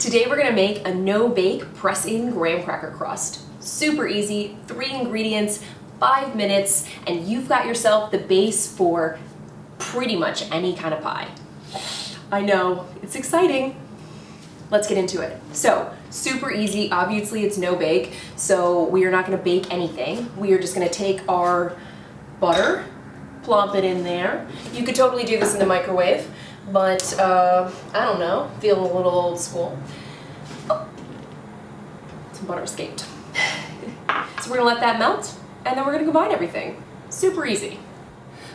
Today we're gonna make a no-bake press-in graham cracker crust. Super easy, 3 ingredients, 5 minutes, and you've got yourself the base for pretty much any kind of pie. I know, it's exciting. Let's get into it. So, super easy, obviously it's no bake, so we are not gonna bake anything. We are just gonna take our butter, plop it in there. You could totally do this in the microwave, but I don't know, feel a little old school. Oh, some butter escaped. So we're gonna let that melt, and then we're gonna combine everything. Super easy.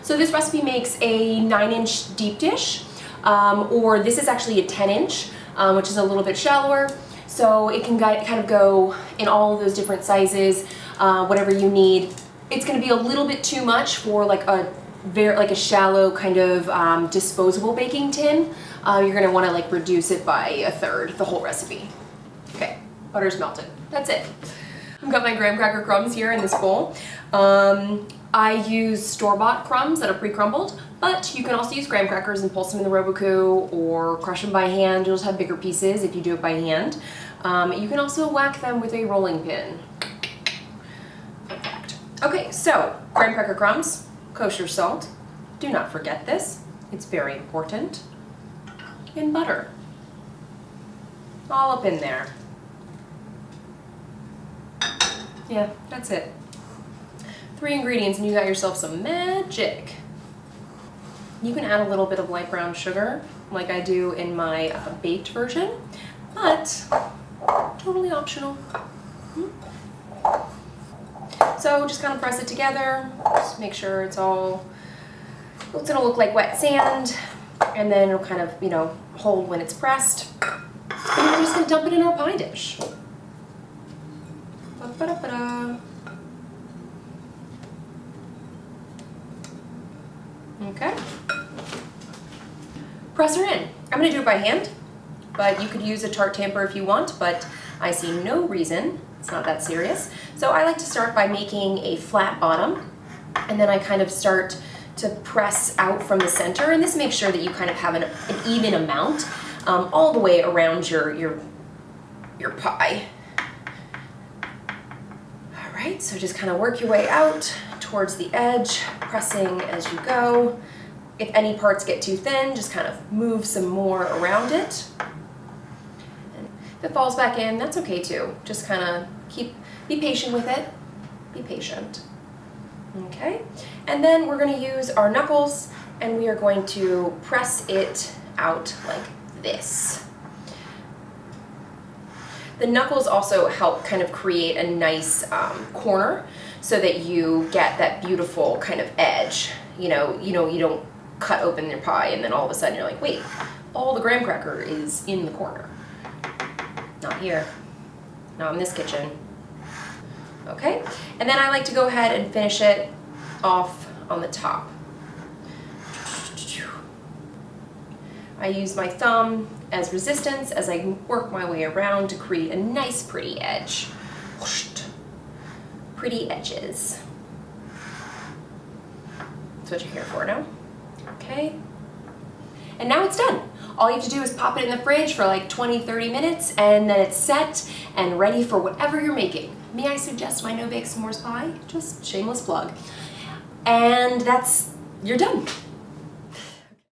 So this recipe makes a 9-inch deep dish, or this is actually a 10-inch, which is a little bit shallower. So it can kind of go in all of those different sizes, whatever you need. It's gonna be a little bit too much for like a shallow kind of disposable baking tin. You're gonna wanna like reduce it by a third, the whole recipe. Okay, butter's melted, that's it. I've got my graham cracker crumbs here in this bowl. I use store-bought crumbs that are pre-crumbled, but you can also use graham crackers and pulse them in the Roboku or crush them by hand. You'll just have bigger pieces if you do it by hand. You can also whack them with a rolling pin. Fun fact. Okay, so graham cracker crumbs, kosher salt. Do not forget this. It's very important. And butter. All up in there. Yeah, that's it. 3 ingredients and you got yourself some magic. You can add a little bit of light brown sugar like I do in my baked version, but totally optional. So just kind of press it together, just make sure it's gonna look like wet sand, and then it'll kind of, hold when it's pressed. And we're just gonna dump it in our pie dish. Ba-ba-da-ba-da. Okay. Press her in. I'm gonna do it by hand, but you could use a tart tamper if you want, but I see no reason. It's not that serious. So I like to start by making a flat bottom, and then I kind of start to press out from the center, and this makes sure that you kind of have an even amount all the way around your pie. All right, so just kind of work your way out towards the edge, pressing as you go. If any parts get too thin, just kind of move some more around it. And if it falls back in, that's okay too. Just kind of be patient with it. Be patient. Okay, and then we're going to use our knuckles, and we are going to press it out like this. The knuckles also help kind of create a nice corner so that you get that beautiful kind of edge. You don't cut open your pie and then all of a sudden you're like, wait, all the graham cracker is in the corner. Not here, not in this kitchen. Okay, and then I like to go ahead and finish it off on the top. I use my thumb as resistance as I work my way around to create a nice pretty edge. Pretty edges. That's what you're here for now. Okay. And now it's done. All you have to do is pop it in the fridge for like 20-30 minutes, and then it's set and ready for whatever you're making. May I suggest my no-bake s'mores pie? Just shameless plug. And you're done.